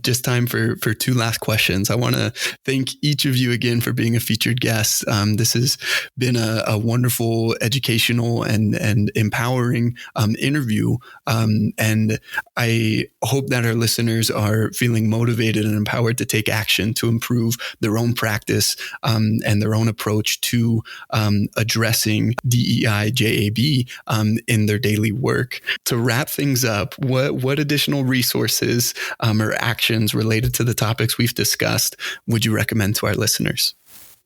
just time for two last questions. I want to thank each of you again for being a featured guest. This has been a wonderful, educational, and empowering interview. And I hope that our listeners are feeling motivated and empowered to take action to improve their own practice and their own approach to addressing DEI, JAB in their daily work. To wrap things up, what additional resources or actions related to the topics we've discussed would you recommend to our listeners?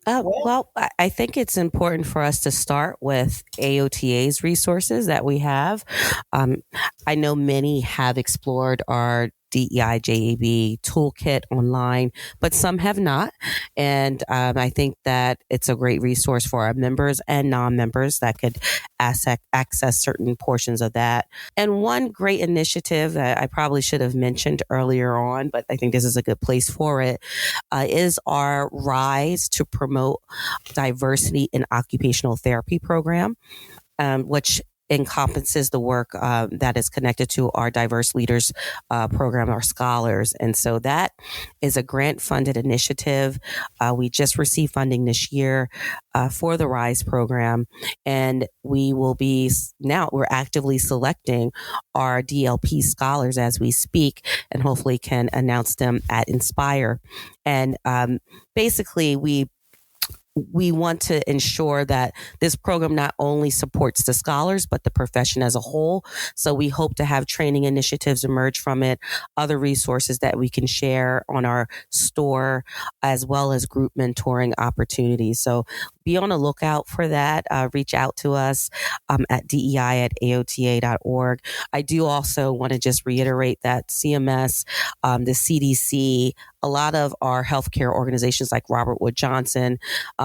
Well, I think it's important for us to start with AOTA's resources that we have. I know many have explored our DEI JAB toolkit online, but some have not. And I think that it's a great resource for our members and non-members that could access certain portions of that. And one great initiative that I probably should have mentioned earlier on, but I think this is a good place for it, is our Rise to Promote Diversity in Occupational Therapy program, which encompasses the work that is connected to our Diverse Leaders program, our scholars. And so that is a grant-funded initiative. We just received funding this year for the RISE program, and we're actively selecting our DLP scholars as we speak, and hopefully can announce them at Inspire. And basically, we want to ensure that this program not only supports the scholars, but the profession as a whole. So we hope to have training initiatives emerge from it, other resources that we can share on our store, as well as group mentoring opportunities. So be on the lookout for that. Reach out to us at DEI@AOTA.org. I do also want to just reiterate that CMS, the CDC, a lot of our healthcare organizations like Robert Wood Johnson,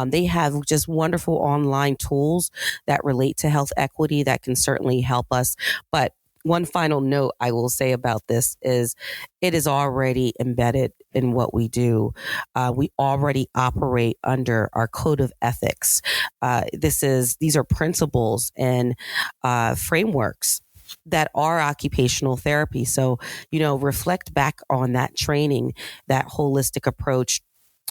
they have just wonderful online tools that relate to health equity that can certainly help us. But one final note I will say about this is it is already embedded in what we do. We already operate under our code of ethics. These are principles and frameworks that are occupational therapy. So, reflect back on that training, that holistic approach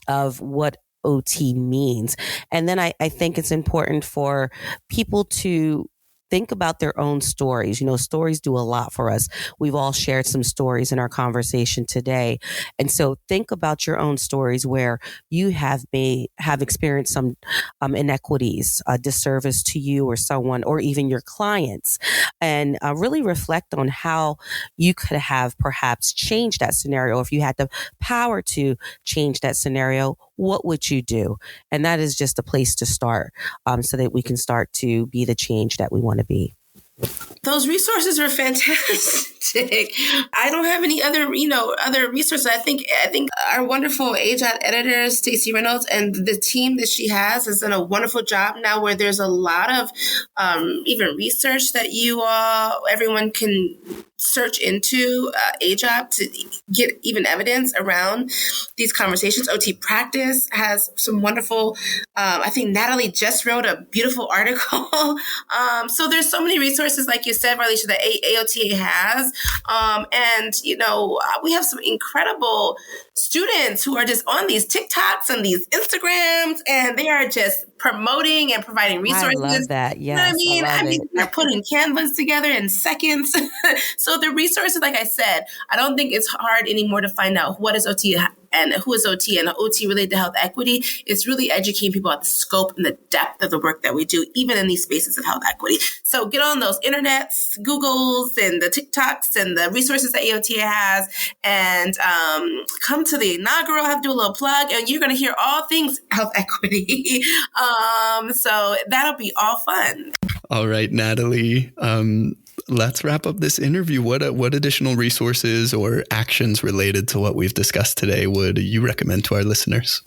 of what OT means. And then I think it's important for people to think about their own stories. Stories do a lot for us. We've all shared some stories in our conversation today. And so think about your own stories where you have experienced some inequities, disservice to you or someone, or even your clients, and really reflect on how you could have perhaps changed that scenario. If you had the power to change that scenario, what would you do? And that is just a place to start so that we can start to be the change that we want to be. Those resources are fantastic. I don't have any other resources. I think our wonderful AOTA editor, Stacey Reynolds, and the team that she has done a wonderful job now, where there's a lot of even research that everyone can search into AJOP to get even evidence around these conversations. OT Practice has some wonderful, I think Natalie just wrote a beautiful article. So there's so many resources, like you said, Varleisha, that AOTA has. And we have some incredible students who are just on these TikToks and these Instagrams, and they are just promoting and providing resources. I love that. Yes, you know what I mean? it. They're putting Canvas together in seconds. So the resources, like I said, I don't think it's hard anymore to find out what is OT and who is OT and OT related to health equity. It's really educating people about the scope and the depth of the work that we do, even in these spaces of health equity. So get on those internets, Googles, and the TikToks and the resources that AOTA has, and come to the inaugural. I have to do a little plug, and you're going to hear all things health equity. So that'll be all fun. All right, Natalie. Let's wrap up this interview. What additional resources or actions related to what we've discussed today would you recommend to our listeners?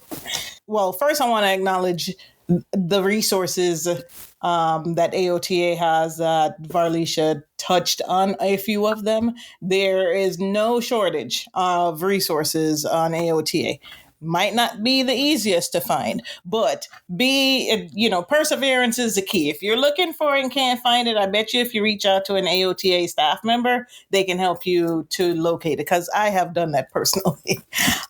Well, first I want to acknowledge the resources that AOTA has that Varleisha touched on a few of them. There is no shortage of resources on AOTA. Might not be the easiest to find, but perseverance is the key. If you're looking for it and can't find it, I bet you if you reach out to an AOTA staff member, they can help you to locate it, because I have done that personally.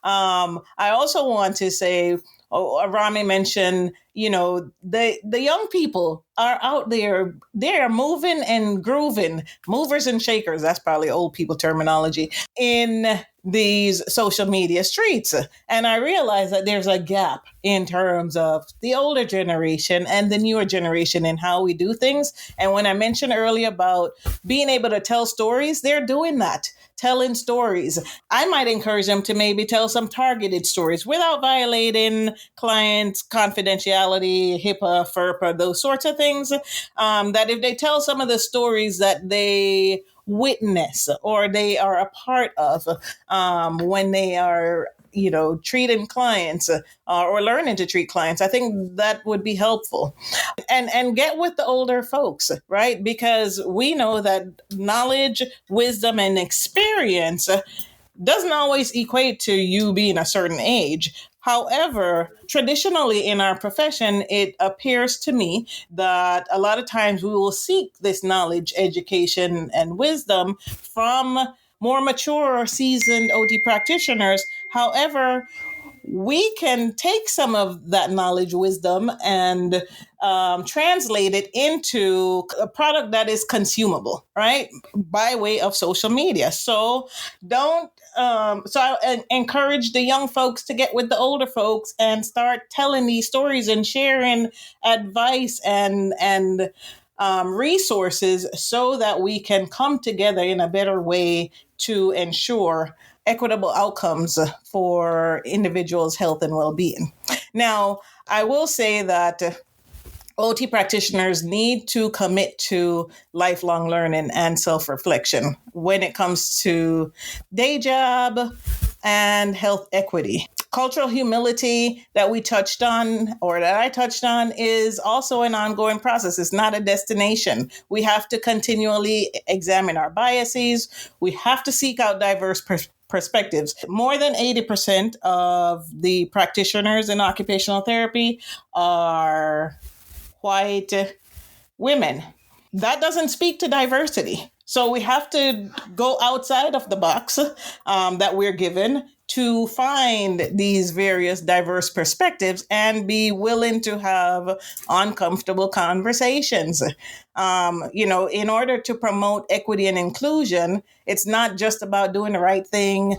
I also want to say, Arameh mentioned, the young people are out there. They are moving and grooving, movers and shakers. That's probably old people terminology in these social media streets. And I realize that there's a gap in terms of the older generation and the newer generation in how we do things. And when I mentioned earlier about being able to tell stories, they're doing that. Telling stories. I might encourage them to maybe tell some targeted stories without violating clients' confidentiality confidentiality, HIPAA, FERPA, those sorts of things, that if they tell some of the stories that they witness or they are a part of when they are treating clients or learning to treat clients, I think that would be helpful. And get with the older folks, right? Because we know that knowledge, wisdom, and experience doesn't always equate to you being a certain age. However, traditionally in our profession, it appears to me that a lot of times we will seek this knowledge, education, and wisdom from more mature or seasoned OT practitioners. However, we can take some of that knowledge, wisdom, and translate it into a product that is consumable, right? By way of social media. So don't. So I encourage the young folks to get with the older folks and start telling these stories and sharing advice and resources so that we can come together in a better way to ensure equitable outcomes for individuals' health and well-being. Now, I will say that OT practitioners need to commit to lifelong learning and self-reflection when it comes to day job and health equity. Cultural humility that we touched on, or that I touched on, is also an ongoing process. It's not a destination. We have to continually examine our biases. We have to seek out diverse perspectives. More than 80% of the practitioners in occupational therapy are white women. That doesn't speak to diversity. So we have to go outside of the box that we're given to find these various diverse perspectives and be willing to have uncomfortable conversations. In order to promote equity and inclusion, it's not just about doing the right thing,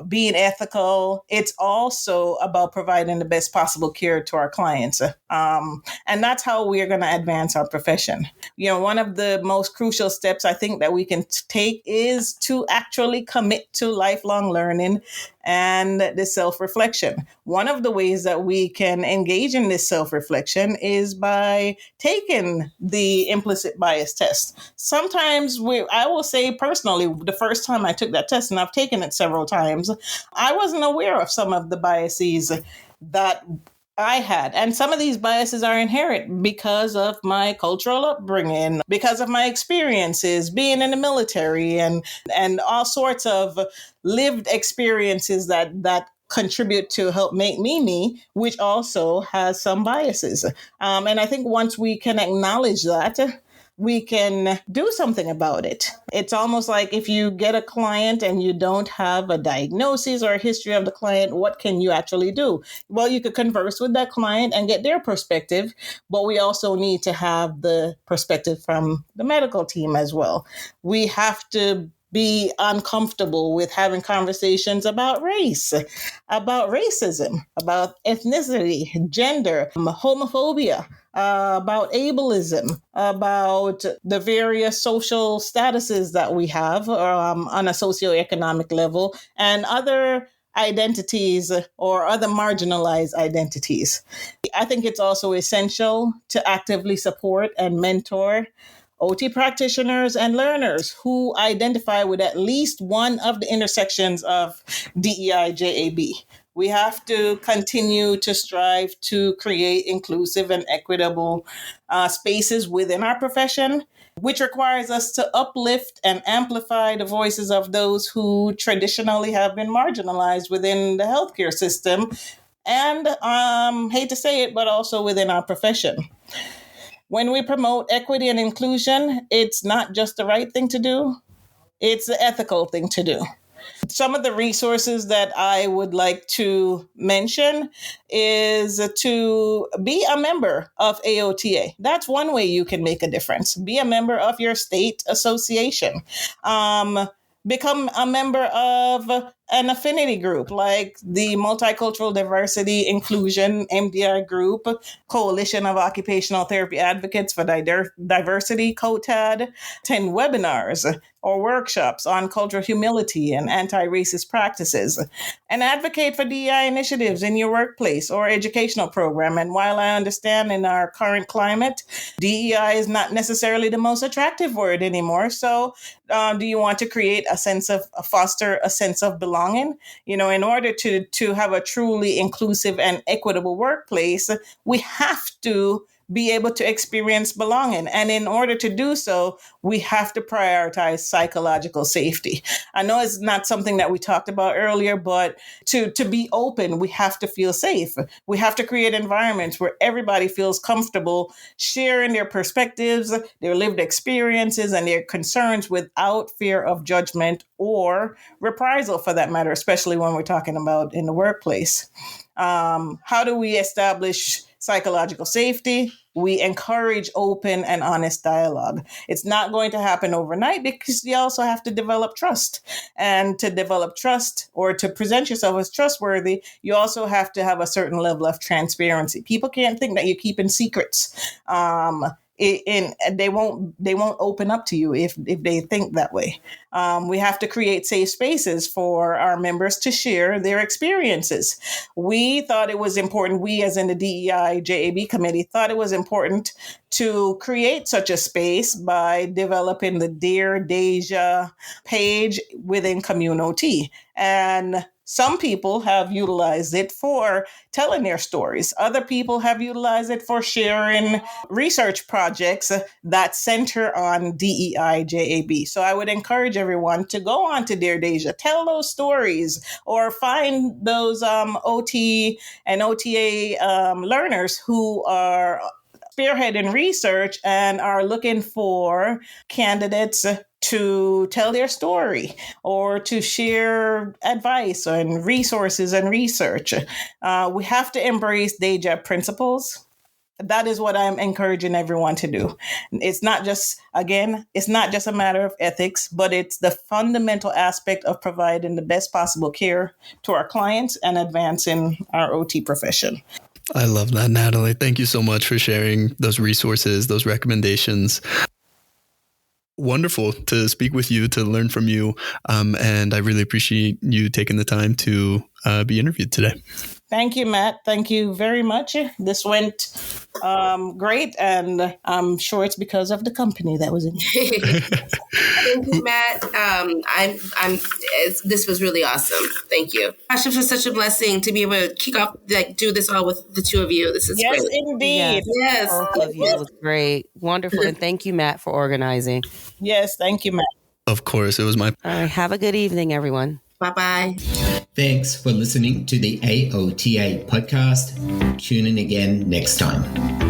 being ethical. It's also about providing the best possible care to our clients. And that's how we are going to advance our profession. One of the most crucial steps I think that we can take is to actually commit to lifelong learning and the self-reflection. One of the ways that we can engage in this self-reflection is by taking the implicit bias test. Sometimes I will say personally, the first time I took that test, and I've taken it several times, I wasn't aware of some of the biases that I had. And some of these biases are inherent because of my cultural upbringing, because of my experiences being in the military and all sorts of lived experiences that contribute to help make me, which also has some biases. And I think once we can acknowledge that, we can do something about it. It's almost like if you get a client and you don't have a diagnosis or a history of the client, what can you actually do? Well, you could converse with that client and get their perspective, but we also need to have the perspective from the medical team as well. We have to be uncomfortable with having conversations about race, about racism, about ethnicity, gender, homophobia, about ableism, about the various social statuses that we have on a socioeconomic level, and other identities or other marginalized identities. I think it's also essential to actively support and mentor OT practitioners and learners who identify with at least one of the intersections of DEI JAB. We have to continue to strive to create inclusive and equitable spaces within our profession, which requires us to uplift and amplify the voices of those who traditionally have been marginalized within the healthcare system and, hate to say it, but also within our profession. When we promote equity and inclusion, it's not just the right thing to do, it's the ethical thing to do. Some of the resources that I would like to mention is to be a member of AOTA. That's one way you can make a difference. Be a member of your state association. Become a member of an affinity group like the Multicultural Diversity Inclusion MDI group, Coalition of Occupational Therapy Advocates for Diversity, COTAD, attend webinars or workshops on cultural humility and anti-racist practices, and advocate for DEI initiatives in your workplace or educational program. And while I understand in our current climate, DEI is not necessarily the most attractive word anymore. So do you want to create foster a sense of belonging? In order to have a truly inclusive and equitable workplace, we have to be able to experience belonging. And in order to do so, we have to prioritize psychological safety. I know it's not something that we talked about earlier, but to be open, we have to feel safe. We have to create environments where everybody feels comfortable sharing their perspectives, their lived experiences, and their concerns without fear of judgment or reprisal, for that matter, especially when we're talking about in the workplace. How do we establish psychological safety? We encourage open and honest dialogue. It's not going to happen overnight because you also have to develop trust. And to develop trust or to present yourself as trustworthy, you also have to have a certain level of transparency. People can't think that you're keeping secrets. And they won't open up to you if they think that way. We have to create safe spaces for our members to share their experiences. We thought it was important, we as in the DEI JAB committee thought it was important to create such a space by developing the Dear Deja page within CommunOT. And some people have utilized it for telling their stories. Other people have utilized it for sharing research projects that center on DEI JAB. So I would encourage everyone to go on to Dear Deja, tell those stories, or find those OT and OTA learners who are spearheading research and are looking for candidates to tell their story or to share advice and resources and research. We have to embrace Deja principles. That is what I'm encouraging everyone to do. It's not just a matter of ethics, but it's the fundamental aspect of providing the best possible care to our clients and advancing our OT profession. I love that, Natalie. Thank you so much for sharing those resources, those recommendations. Wonderful to speak with you, to learn from you. And I really appreciate you taking the time to be interviewed today. Thank you, Matt. Thank you very much. This went great, and I'm sure it's because of the company that was in it. Thank you, Matt. This was really awesome. Thank you. Gosh, it was such a blessing to be able to kick off, do this all with the two of you. This is yes, great. Indeed. Yes. Both of you was great. Wonderful. And thank you, Matt, for organizing. Yes, thank you, Matt. Of course, it was my... All right. Have a good evening, everyone. Bye-bye. Thanks for listening to the AOTA podcast. Tune in again next time.